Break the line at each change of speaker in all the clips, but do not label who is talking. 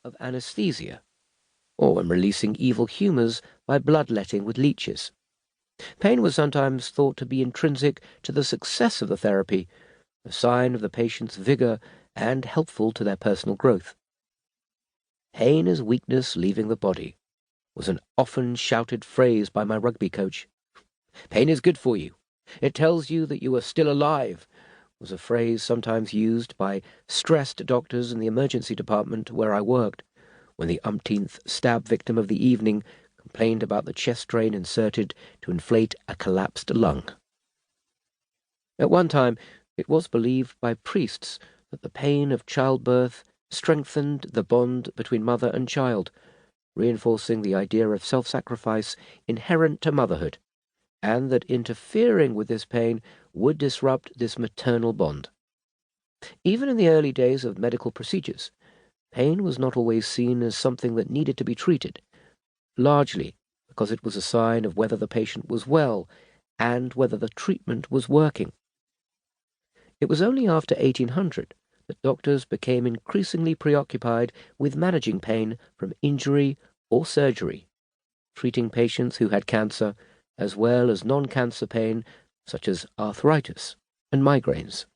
of anesthesia, or when releasing evil humours by bloodletting with leeches. Pain was sometimes thought to be intrinsic to the success of the therapy, a sign of the patient's vigour and helpful to their personal growth. "Pain is weakness leaving the body," was an often shouted phrase by my rugby coach. "Pain is good for you. It tells you that you are still alive," was a phrase sometimes used by stressed doctors in the emergency department where I worked, when the umpteenth stab victim of the evening complained about the chest drain inserted to inflate a collapsed lung. At one time, it was believed by priests that the pain of childbirth strengthened the bond between mother and child, reinforcing the idea of self-sacrifice inherent to motherhood, and that interfering with this pain would disrupt this maternal bond. Even in the early days of medical procedures, pain was not always seen as something that needed to be treated, largely because it was a sign of whether the patient was well and whether the treatment was working. It was only after 1800 that doctors became increasingly preoccupied with managing pain from injury or surgery, treating patients who had cancer as well as non-cancer pain such as arthritis and migraines.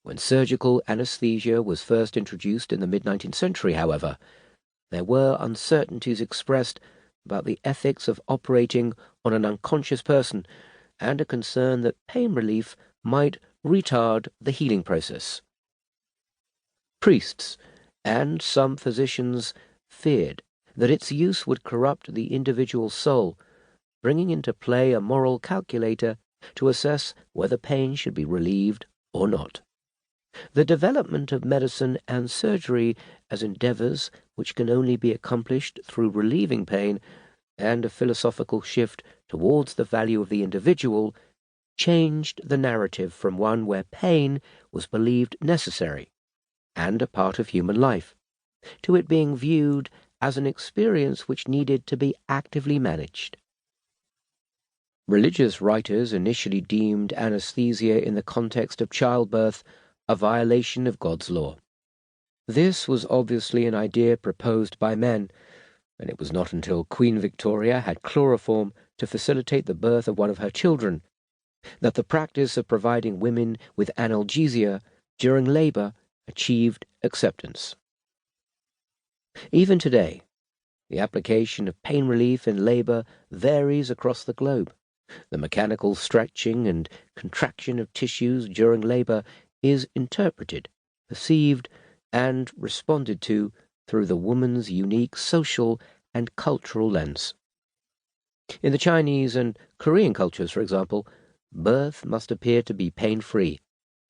When surgical anesthesia was first introduced in the mid-19th century, however, there were uncertainties expressed about the ethics of operating on an unconscious person and a concern that pain relief might retard the healing process. Priests and some physicians feared that its use would corrupt the individual soul, bringing into play a moral calculator to assess whether pain should be relieved or not. The development of medicine and surgery as endeavours which can only be accomplished through relieving pain, and a philosophical shift towards the value of the individual, changed the narrative from one where pain was believed necessary and a part of human life, to it being viewed as an experience which needed to be actively managed. Religious writers initially deemed anesthesia in the context of childbirth a violation of God's law. This was obviously an idea proposed by men, and it was not until Queen Victoria had chloroform to facilitate the birth of one of her children that the practice of providing women with analgesia during labour achieved acceptance. Even today, the application of pain relief in labour varies across the globe. The mechanical stretching and contraction of tissues during labour is interpreted, perceived, and responded to through the woman's unique social and cultural lens. In the Chinese and Korean cultures, for example, birth must appear to be pain-free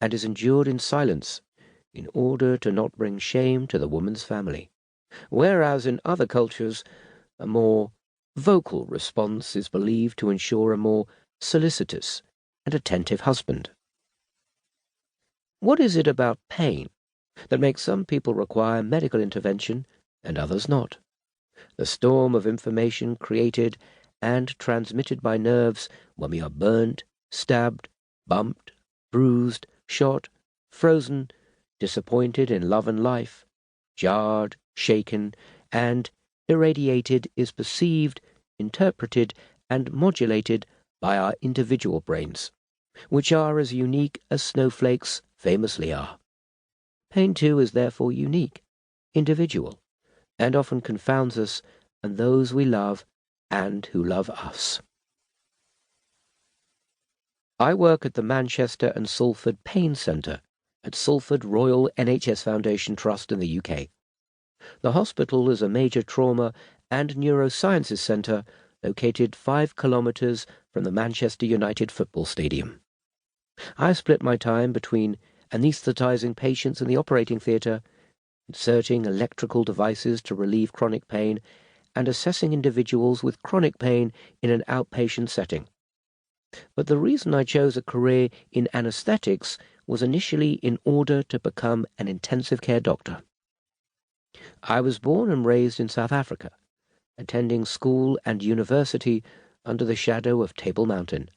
and is endured in silence in order to not bring shame to the woman's family, whereas in other cultures a more vocal response is believed to ensure a more solicitous and attentive husband. What is it about pain that makes some people require medical intervention and others not? The storm of information created and transmitted by nerves when we are burnt, stabbed, bumped, bruised, shot, frozen, disappointed in love and life, jarred, shaken, and irradiated is perceived, interpreted, and modulated by our individual brains, which are as unique as snowflakes famously are. Pain, too, is therefore unique, individual, and often confounds us and those we love and who love us. I work at the Manchester and Salford Pain Centre at Salford Royal NHS Foundation Trust in the UK. The hospital is a major trauma and neurosciences centre located 5 kilometres from the Manchester United football stadium. I split my time between anaesthetising patients in the operating theatre, inserting electrical devices to relieve chronic pain, and assessing individuals with chronic pain in an outpatient setting. But the reason I chose a career in anaesthetics was initially in order to become an intensive care doctor. I was born and raised in South Africa, attending school and university under the shadow of Table Mountain.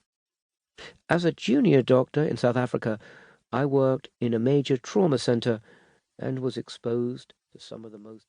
As a junior doctor in South Africa, I worked in a major trauma centre and was exposed to some of the most